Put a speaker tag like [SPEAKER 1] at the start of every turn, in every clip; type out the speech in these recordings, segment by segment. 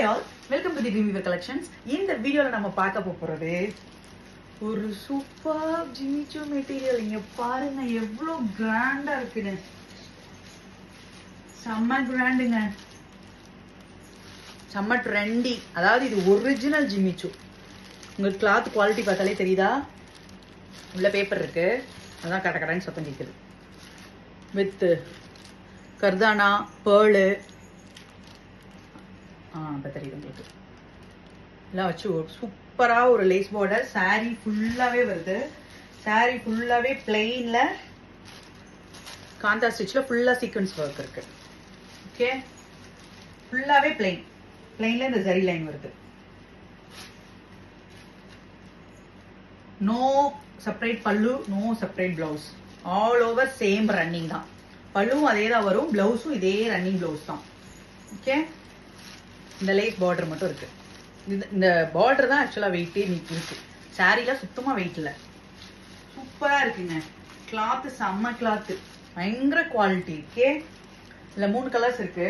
[SPEAKER 1] Hi all, welcome to the Dreamweaver Collections. இந்த வீடியோல நம்ம பார்க்க போறது ஒரு சூப்பர் ஜிமிச்சு மெட்டீரியல். இங்க பாருங்க எவ்வளவு கிராண்டா இருக்குன்னு. செம்ம கிராண்டுங்க, செம்ம ட்ரெண்டி. அதாவது இது ஒரிஜினல் ஜிமிச்சு. உங்களுக்கு கிளாத் குவாலிட்டி பார்த்தாலே தெரியுதா? உள்ள பேப்பர் இருக்கு, அதான் கட கடன்னு சத்தம் கேட்குது. வித் கர்தானா பேர்லு இப்போ தெரியுது உங்களுக்கு. எல்லாம் வச்சு சூப்பராக ஒரு லேஸ் பார்டர். சாரீ ஃபுல்லாகவே வருது. சாரீ ஃபுல்லாகவே பிளெயினில் காந்தா ஸ்டிச்சில் ஃபுல்லாக சீக்வன்ஸ் ஒர்க் இருக்கு. ஓகே, ஃபுல்லாகவே பிளெயினில் இந்த ஜரி லைன் வருது. No separate pallu, no separate blouse. All over same running தான். பல்லுவும் அதே தான் வரும், பிளவுஸும் இதே ரன்னிங் பிளவுஸ் தான். ஓகே, இந்த லேஸ் பார்டர் மட்டும் இருக்கு. இந்த பார்டர் தான் ஆக்சுவலாக வெயிட்டே இருக்கு. சாரீலாம் சுத்தமாக வெயிட் இல்லை. சூப்பராக இருக்குங்க. கிளாத்து செம்ம கிளாத்து, பயங்கர குவாலிட்டி. ஓகே, இதில் 3 கலர்ஸ் இருக்கு.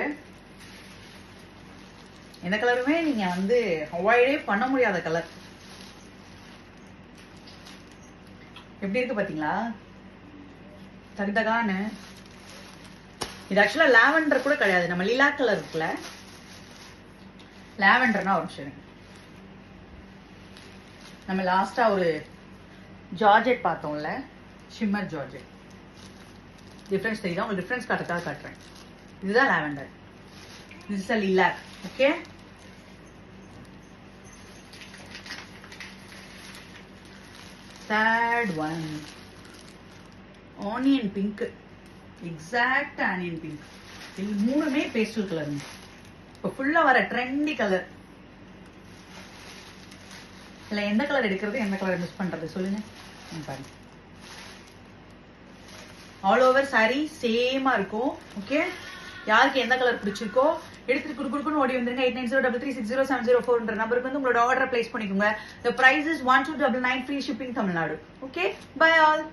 [SPEAKER 1] எந்த கலருமே நீங்கள் வந்து அவாய்டே பண்ண முடியாத கலர். எப்படி இருக்கு பார்த்தீங்களா? தகுதகான்னு. இது ஆக்சுவலாக லாவெண்டர் கூட கிடையாது, நம்ம லிலா கலர் இருக்குல்ல, லாவெண்டர்னா ஒரு விஷயம். நம்ம லாஸ்டா ஒரு ஜார்ஜெட் பார்த்தோம்ல, ஷிம்மர் ஜார்ஜெட். டிஃபரன்ஸ் தெரியுதா உங்களுக்கு? டிஃபரன்ஸ் காட்டுறதுக்காக காட்டுறேன். இதுதான் lavender, this is lilac. Okay, third one onion pink. Exact onion pink. இது 3மே பேஸ்டல் கலர். இப்போ ஃபுல்லாக வர ட்ரெண்டி கலர். இல்லை எந்த கலர் எடுக்கிறது, எந்த கலர் மிஸ் பண்ணுறது சொல்லுங்க. பாருங்க, ஆல் ஓவர் சாரி சேமாக இருக்கும். ஓகே, யாருக்கு எந்த கலர் பிடிச்சிருக்கோ எடுத்துட்டு குறுக்குன்னு ஓடி வந்துருங்க. 8903360704 நம்பருக்கு வந்து உங்களோட ஆர்டரை பிளேஸ் பண்ணிக்கோங்க. The price is 1299, free shipping Tamil Nadu. Okay, bye all.